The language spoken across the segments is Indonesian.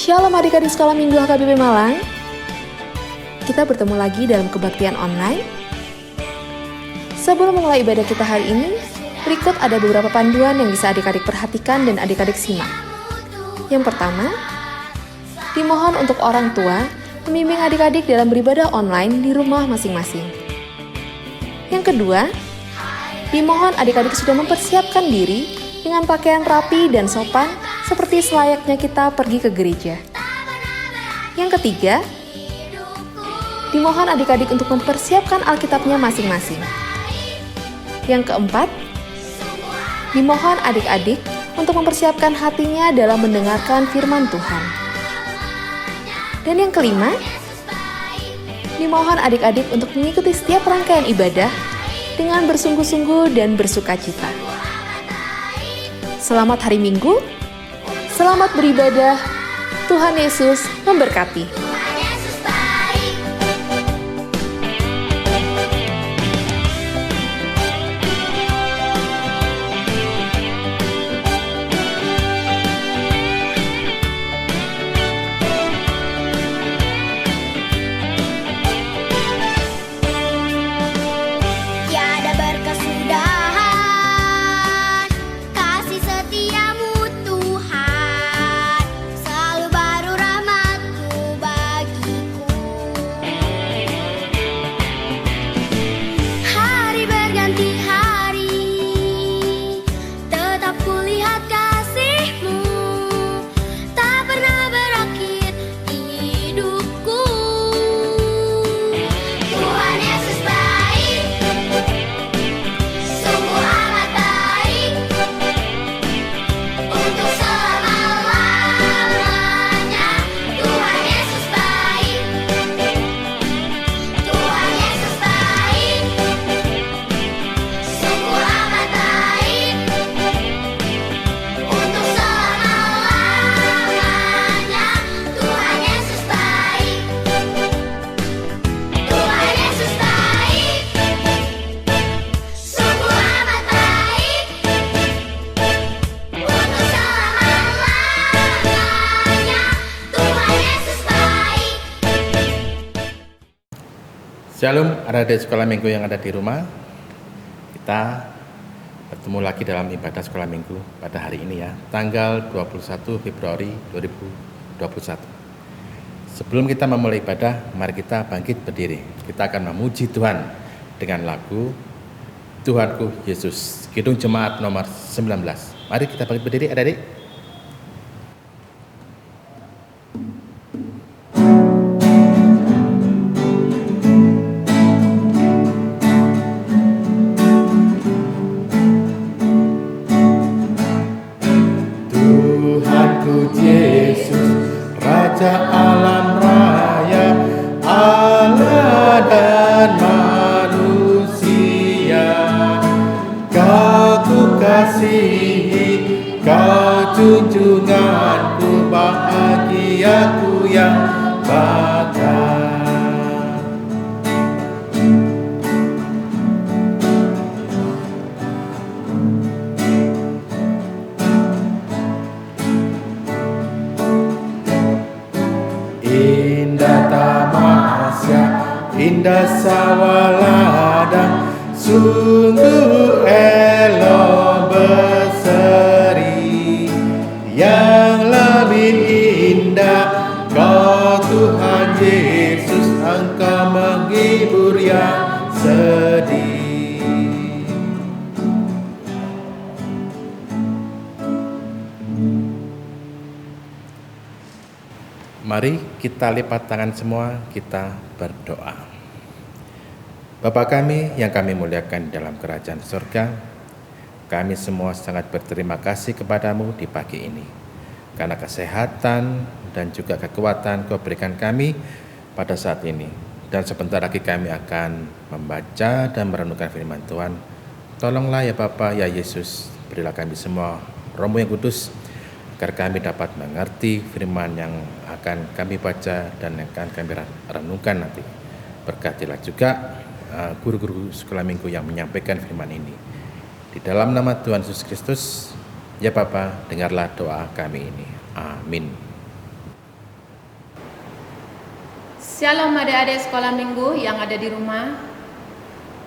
Shalom adik-adik sekolah minggu HKBP Malang. Kita bertemu lagi dalam kebaktian online. Sebelum mulai ibadah kita hari ini, berikut ada beberapa panduan yang bisa adik-adik perhatikan dan adik-adik simak. Yang pertama, dimohon untuk orang tua membimbing adik-adik dalam beribadah online di rumah masing-masing. Yang kedua, dimohon adik-adik sudah mempersiapkan diri dengan pakaian rapi dan sopan seperti selayaknya kita pergi ke gereja. Yang ketiga, dimohon adik-adik untuk mempersiapkan Alkitabnya masing-masing. Yang keempat, dimohon adik-adik untuk mempersiapkan hatinya dalam mendengarkan firman Tuhan. Dan yang kelima, dimohon adik-adik untuk mengikuti setiap rangkaian ibadah dengan bersungguh-sungguh dan bersukacita. Selamat hari Minggu, selamat beribadah, Tuhan Yesus memberkati. Shalom adik-adik sekolah minggu yang ada di rumah. Kita bertemu lagi dalam ibadah sekolah minggu pada hari ini ya, tanggal 21 Februari 2021. Sebelum kita memulai ibadah, mari kita bangkit berdiri. Kita akan memuji Tuhan dengan lagu Tuhanku Yesus, Kidung Jemaat nomor 19. Mari kita bangkit berdiri adik-adik. Junjunganku, bahagiaku yang bakal. Indah tamasya, indah sawah ladang, sungguh elok berseri. Yang lebih indah Kau Tuhan Yesus, Engkau menghibur yang sedih. Mari kita lipat tangan semua, kita berdoa. Bapa kami yang kami muliakan dalam kerajaan surga, kami semua sangat berterima kasih kepadamu di pagi ini, karena kesehatan dan juga kekuatan Kau berikan kami pada saat ini. Dan sebentar lagi kami akan membaca dan merenungkan firman Tuhan. Tolonglah ya Bapa, ya Yesus, berilah kami semua Roh-Mu yang kudus, agar kami dapat mengerti firman yang akan kami baca dan yang akan kami renungkan nanti. Berkatilah juga guru-guru sekolah minggu yang menyampaikan firman ini. Di dalam nama Tuhan Yesus Kristus, ya Bapa, dengarlah doa kami ini. Amin. Shalom adik-adik sekolah minggu yang ada di rumah.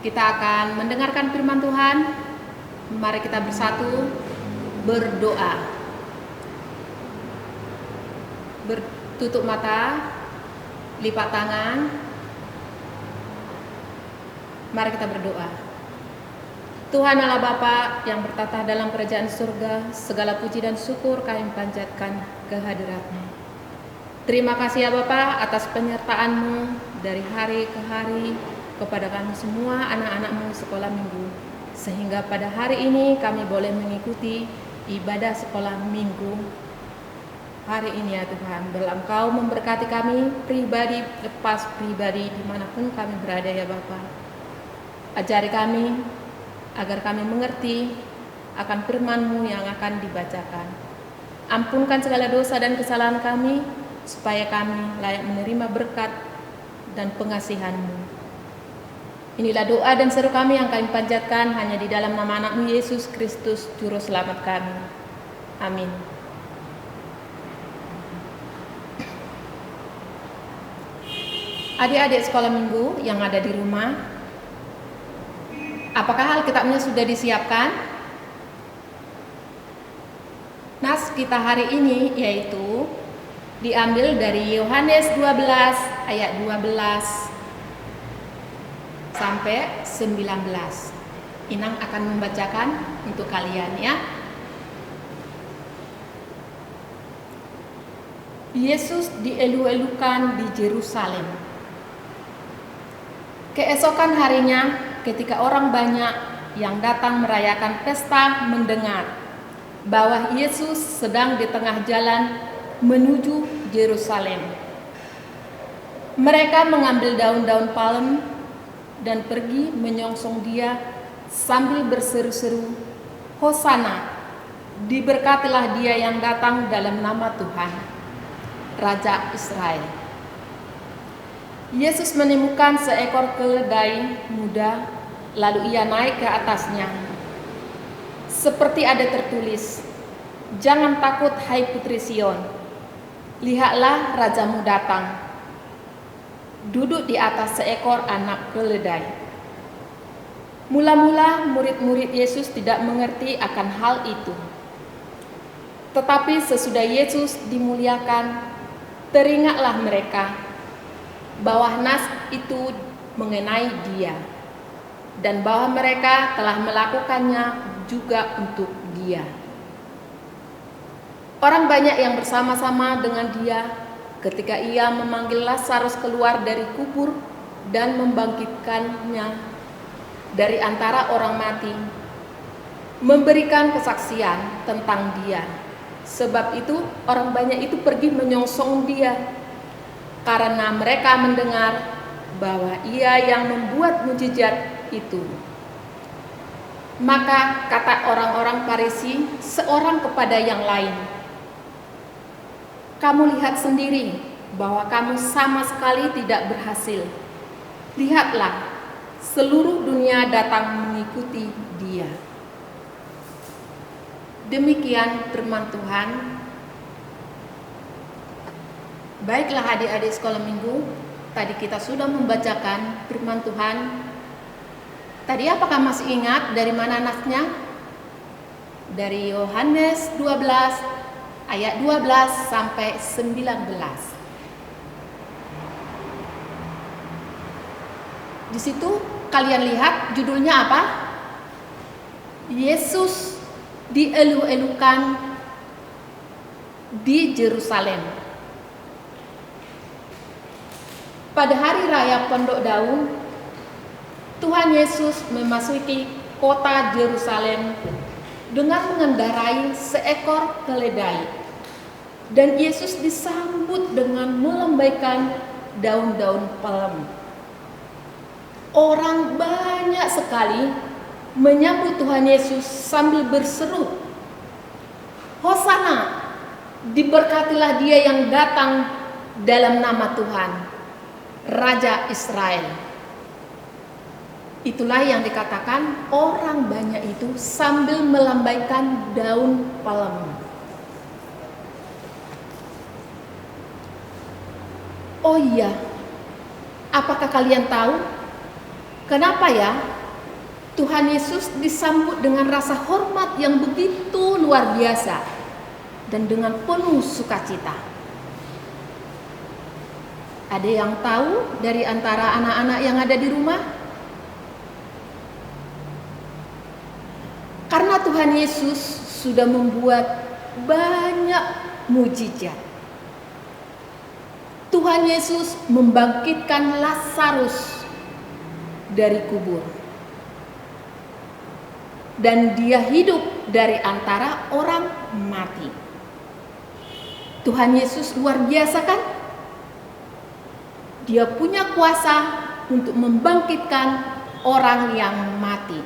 Kita akan mendengarkan firman Tuhan. Mari kita bersatu berdoa. Bertutup mata, lipat tangan. Mari kita berdoa. Tuhan Allah Bapa yang bertata dalam kerajaan surga, segala puji dan syukur kami panjatkan kehadirat-Mu. Terima kasih ya Bapa atas penyertaan-Mu dari hari ke hari kepada kami semua anak-anak-Mu sekolah minggu. Sehingga pada hari ini kami boleh mengikuti ibadah sekolah minggu hari ini ya Tuhan. Dalam Engkau memberkati kami pribadi lepas pribadi dimanapun kami berada ya Bapa. Ajari kami agar kami mengerti akan firman-Mu yang akan dibacakan. Ampunkan segala dosa dan kesalahan kami, supaya kami layak menerima berkat dan pengasihan-Mu. Inilah doa dan seru kami yang kami panjatkan hanya di dalam nama anak-Mu Yesus Kristus, Juru Selamat kami. Amin. Adik-adik sekolah minggu yang ada di rumah, apakah Alkitabnya sudah disiapkan? Nas kita hari ini yaitu diambil dari Yohanes 12 ayat 12 sampai 19. Inang akan membacakan untuk kalian ya. Yesus dielu-elukan di Yerusalem. Keesokan harinya, ketika orang banyak yang datang merayakan pesta mendengar bahwa Yesus sedang di tengah jalan menuju Yerusalem, mereka mengambil daun-daun palem dan pergi menyongsong Dia sambil berseru-seru, "Hosana, diberkatilah Dia yang datang dalam nama Tuhan, Raja Israel." Yesus menemukan seekor keledai muda, lalu Ia naik ke atasnya. Seperti ada tertulis, "Jangan takut hai putri Sion, lihatlah rajamu datang, duduk di atas seekor anak keledai." Mula-mula murid-murid Yesus tidak mengerti akan hal itu. Tetapi sesudah Yesus dimuliakan, teringatlah mereka bahwa nas itu mengenai Dia, dan bahwa mereka telah melakukannya juga untuk Dia. Orang banyak yang bersama-sama dengan Dia ketika Ia memanggil Lazarus keluar dari kubur dan membangkitkannya dari antara orang mati, memberikan kesaksian tentang Dia. Sebab itu orang banyak itu pergi menyongsong Dia, karena mereka mendengar bahwa Ia yang membuat mukjizat itu. Maka kata orang-orang Farisi seorang kepada yang lain, "Kamu lihat sendiri bahwa kamu sama sekali tidak berhasil. Lihatlah, seluruh dunia datang mengikuti Dia." Demikian firman Tuhan. Baiklah adik-adik sekolah minggu, tadi kita sudah membacakan firman Tuhan. Tadi apakah masih ingat dari mana nasnya? Dari Yohanes 12 ayat 12 sampai 19. Di situ kalian lihat judulnya apa? Yesus dielu-elukan di Yerusalem. Pada hari raya Pondok Daun, Tuhan Yesus memasuki kota Yerusalem dengan mengendarai seekor keledai, dan Yesus disambut dengan melambaikan daun-daun palem. Orang banyak sekali menyambut Tuhan Yesus sambil berseru, "Hosana, diberkatilah Dia yang datang dalam nama Tuhan, Raja Israel." Itulah yang dikatakan orang banyak itu sambil melambaikan daun palem. Oh iya, Apakah kalian tahu kenapa ya Tuhan Yesus disambut dengan rasa hormat yang begitu luar biasa dan dengan penuh sukacita? Ada yang tahu dari antara anak-anak yang ada di rumah? Karena Tuhan Yesus sudah membuat banyak mujizat. Tuhan Yesus membangkitkan Lazarus dari kubur. Dan dia hidup dari antara orang mati. Tuhan Yesus luar biasa kan? Dia punya kuasa untuk membangkitkan orang yang mati.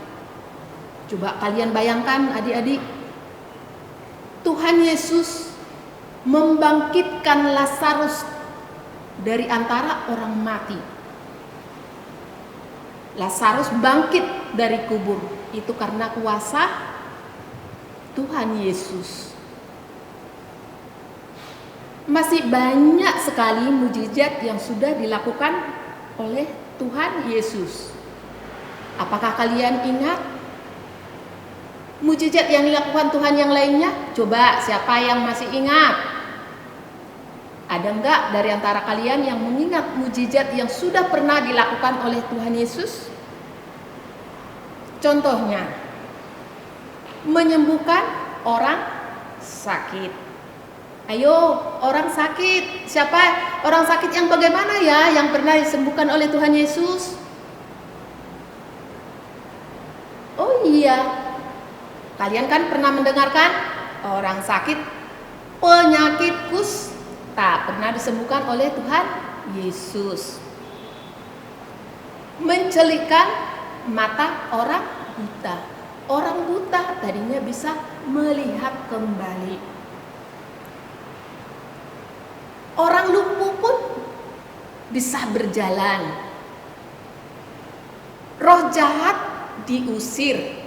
Coba kalian bayangkan adik-adik, Tuhan Yesus membangkitkan Lazarus dari antara orang mati. Lazarus bangkit dari kubur, itu karena kuasa Tuhan Yesus. Masih banyak sekali mujizat yang sudah dilakukan oleh Tuhan Yesus. Apakah kalian ingat mujizat yang dilakukan Tuhan yang lainnya? Coba siapa yang masih ingat? Ada enggak dari antara kalian yang mengingat mujizat yang sudah pernah dilakukan oleh Tuhan Yesus? Contohnya, menyembuhkan orang sakit. Ayo, orang sakit. Siapa orang sakit yang bagaimana ya yang pernah disembuhkan oleh Tuhan Yesus? Oh iya, kalian kan pernah mendengarkan orang sakit penyakit kusta pernah disembuhkan oleh Tuhan Yesus. Mencelikkan mata orang buta. Orang buta tadinya bisa melihat kembali. Orang lumpuh pun bisa berjalan. Roh jahat diusir.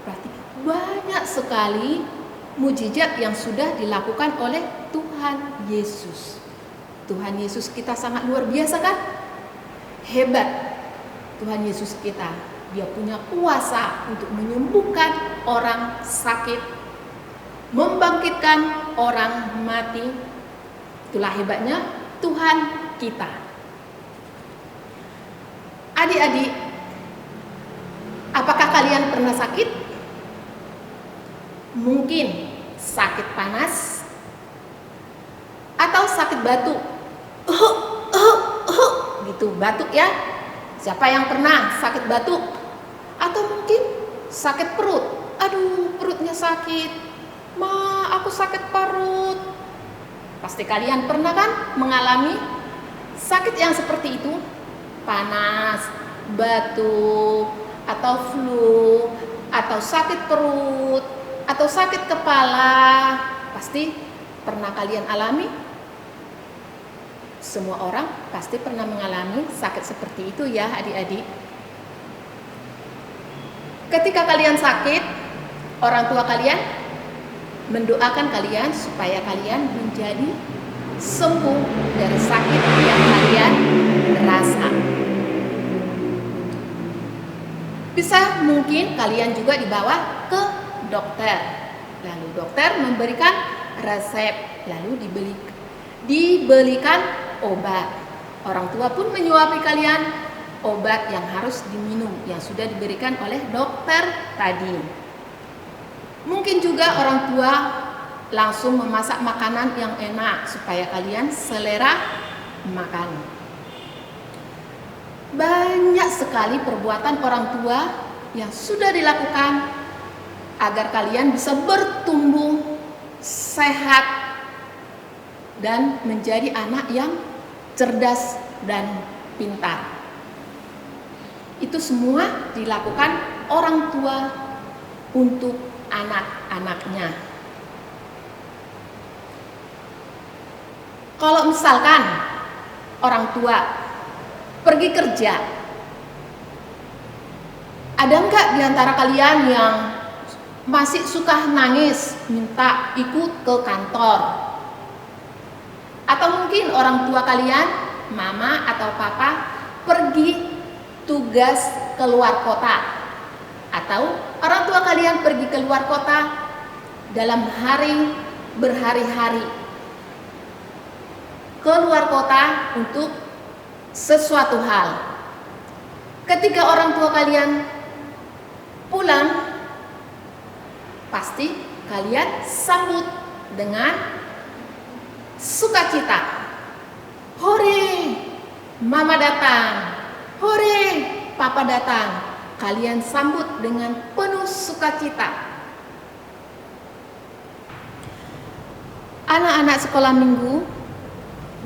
Berarti banyak sekali mujizat yang sudah dilakukan oleh Tuhan Yesus. Tuhan Yesus kita sangat luar biasa kan? Hebat Tuhan Yesus kita. Dia punya kuasa untuk menyembuhkan orang sakit, membangkitkan orang mati. Itulah hebatnya Tuhan kita. Adik-adik, apakah kalian pernah sakit? Mungkin sakit panas atau sakit batuk. Gitu, batuk ya. Siapa yang pernah sakit batuk? Atau mungkin sakit perut. Aduh, perutnya sakit. Ma, aku sakit perut. Pasti kalian pernah kan mengalami sakit yang seperti itu? Panas, batuk, atau flu, atau sakit perut, atau sakit kepala. Pasti pernah kalian alami? Semua orang pasti pernah mengalami sakit seperti itu ya adik-adik. Ketika kalian sakit, orang tua kalian mendoakan kalian supaya kalian menjadi sembuh dari sakit yang kalian rasa. Bisa mungkin kalian juga dibawa ke dokter. Lalu dokter memberikan resep, lalu dibelikan obat. Orang tua pun menyuapi kalian obat yang harus diminum yang sudah diberikan oleh dokter tadi. Mungkin juga orang tua langsung memasak makanan yang enak supaya kalian selera makan. Banyak sekali perbuatan orang tua yang sudah dilakukan agar kalian bisa bertumbuh sehat dan menjadi anak yang cerdas dan pintar. Itu semua dilakukan orang tua untuk anak-anaknya. Kalau misalkan orang tua pergi kerja, ada enggak di antara kalian yang masih suka nangis minta ikut ke kantor? Atau mungkin orang tua kalian mama atau papa pergi tugas keluar kota, atau orang tua kalian pergi keluar kota dalam hari berhari-hari keluar kota untuk sesuatu hal. Ketika orang tua kalian pulang, pasti kalian sambut dengan sukacita. Hore, mama datang. Hore, papa datang. Kalian sambut dengan penuh sukacita. Anak-anak sekolah minggu,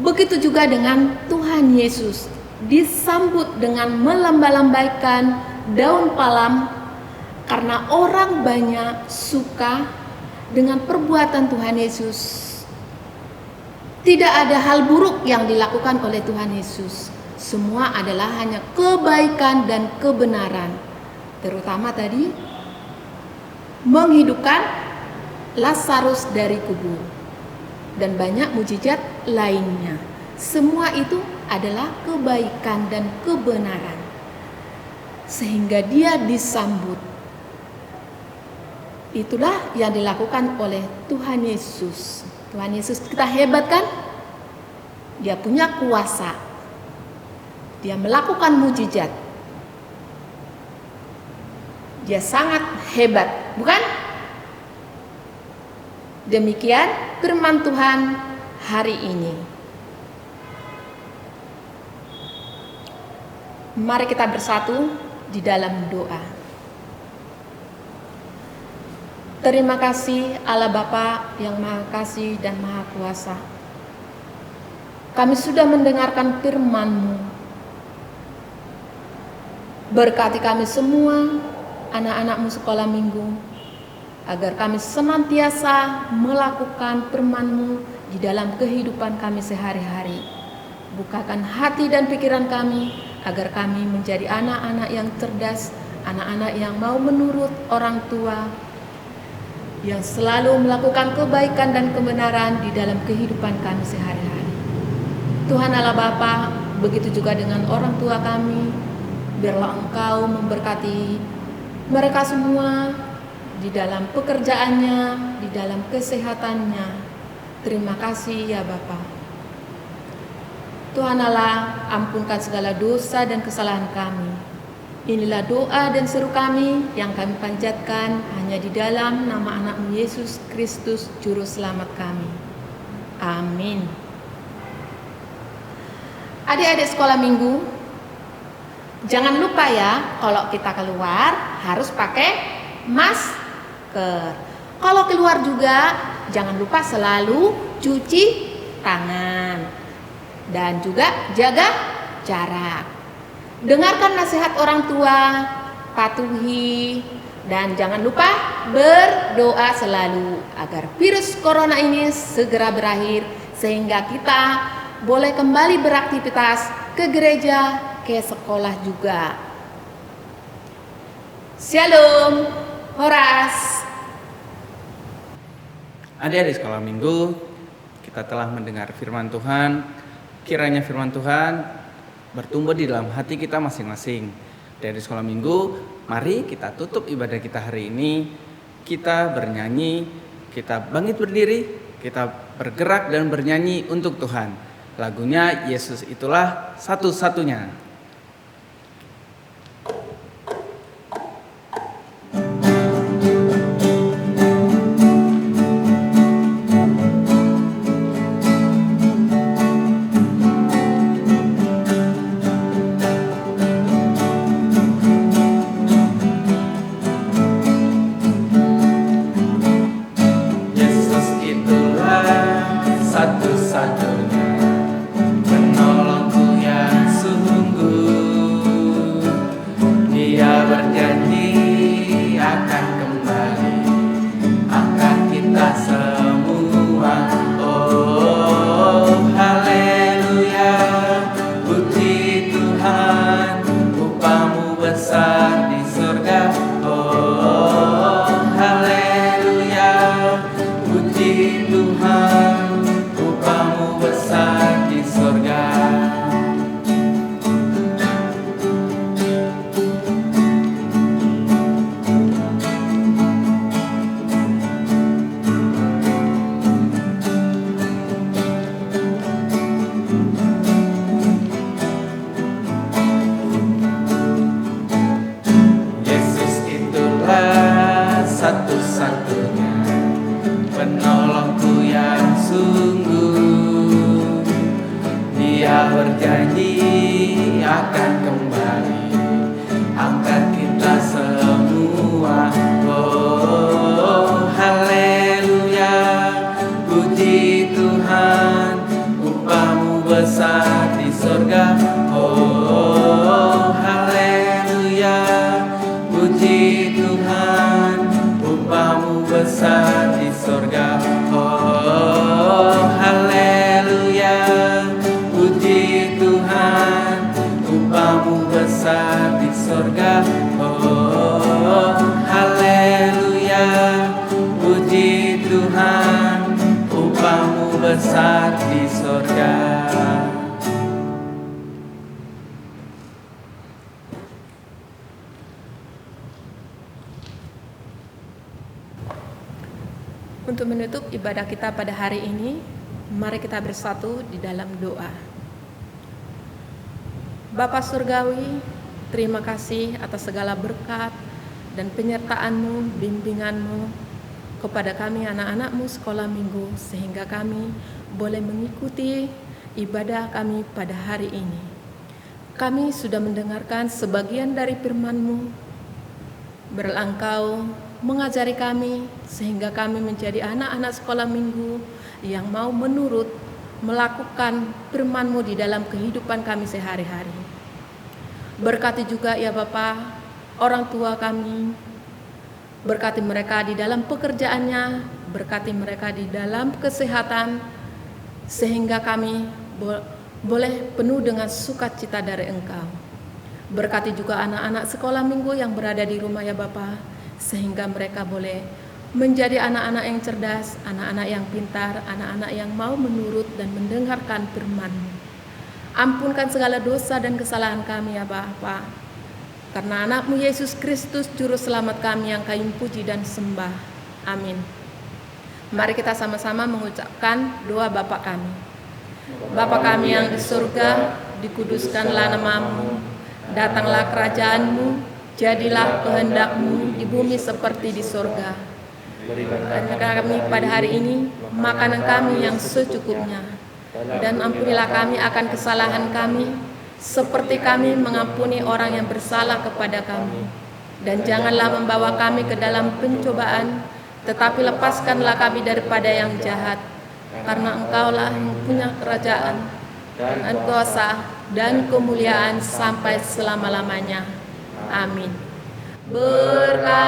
begitu juga dengan Tuhan Yesus, disambut dengan melamba-lambaikan daun palem karena orang banyak suka dengan perbuatan Tuhan Yesus. Tidak ada hal buruk yang dilakukan oleh Tuhan Yesus. Semua adalah hanya kebaikan dan kebenaran. Terutama tadi menghidupkan Lazarus dari kubur dan banyak mujizat lainnya. Semua itu adalah kebaikan dan kebenaran, sehingga dia disambut. Itulah yang dilakukan oleh Tuhan Yesus. Tuhan Yesus kita hebat kan? Dia punya kuasa. Dia melakukan mujizat. Dia sangat hebat, bukan? Demikian firman Tuhan hari ini. Mari kita bersatu di dalam doa. Terima kasih Allah Bapa yang Maha Kasih dan Maha Kuasa. Kami sudah mendengarkan firman-Mu. Berkati kami semua, anak-anak-Mu sekolah minggu, agar kami senantiasa melakukan firman-Mu di dalam kehidupan kami sehari-hari. Bukakan hati dan pikiran kami, agar kami menjadi anak-anak yang cerdas, anak-anak yang mau menurut orang tua, yang selalu melakukan kebaikan dan kebenaran di dalam kehidupan kami sehari-hari. Tuhan Allah Bapa, begitu juga dengan orang tua kami, biarlah Engkau memberkati mereka semua di dalam pekerjaannya, di dalam kesehatannya. Terima kasih ya Bapa. Tuhan Allah, ampunkan segala dosa dan kesalahan kami. Inilah doa dan seru kami yang kami panjatkan hanya di dalam nama anak-Mu Yesus Kristus, Juru Selamat kami. Amin. Adik-adik sekolah minggu, jangan lupa ya, kalau kita keluar harus pakai masker. Kalau keluar juga, jangan lupa selalu cuci tangan. Dan juga jaga jarak. Dengarkan nasihat orang tua, patuhi, dan jangan lupa berdoa selalu agar virus corona ini segera berakhir, sehingga kita boleh kembali beraktivitas ke gereja, ke sekolah juga. Shalom, Horas. Adik-adik sekolah minggu, kita telah mendengar firman Tuhan. Kiranya firman Tuhan bertumbuh di dalam hati kita masing-masing. Dari sekolah minggu, mari kita tutup ibadah kita hari ini. Kita bernyanyi, kita bangkit berdiri, kita bergerak dan bernyanyi untuk Tuhan. Lagunya Yesus itulah satu-satunya. Satu-satunya penolongku yang sungguh Puji Tuhan, upahmu besar di sorga. Oh, haleluya. Puji Tuhan, upahmu besar di sorga. Oh, haleluya. Puji Tuhan, upahmu besar di sorga. Untuk menutup ibadah kita pada hari ini, mari kita bersatu di dalam doa. Bapa Surgawi, terima kasih atas segala berkat dan penyertaan-Mu, bimbingan-Mu kepada kami anak-anak-Mu sekolah minggu, sehingga kami boleh mengikuti ibadah kami pada hari ini. Kami sudah mendengarkan sebagian dari firman-Mu, Engkau mengajari kami sehingga kami menjadi anak-anak sekolah minggu yang mau menurut melakukan firman-Mu di dalam kehidupan kami sehari-hari. Berkati juga ya Bapa orang tua kami, berkati mereka di dalam pekerjaannya, berkati mereka di dalam kesehatan, sehingga kami boleh penuh dengan sukacita dari Engkau. Berkati juga anak-anak sekolah minggu yang berada di rumah ya Bapa, sehingga mereka boleh menjadi anak-anak yang cerdas, anak-anak yang pintar, anak-anak yang mau menurut dan mendengarkan firman-Mu. Ampunkan segala dosa dan kesalahan kami ya Bapa, karena anak-Mu Yesus Kristus Juru Selamat kami yang kami puji dan sembah. Amin. Mari kita sama-sama mengucapkan doa Bapa kami. Bapa kami yang di surga, dikuduskanlah nama-Mu, datanglah kerajaan-Mu, jadilah kehendak-Mu di bumi seperti di surga. Berikanlah kami pada hari ini makanan kami yang secukupnya, dan ampunilah kami akan kesalahan kami, seperti kami mengampuni orang yang bersalah kepada kami. Dan janganlah membawa kami ke dalam pencobaan, tetapi lepaskanlah kami daripada yang jahat, karena Engkaulah yang punya kerajaan, dan kuasa, dan kemuliaan sampai selama-lamanya. Amin. Berkatilah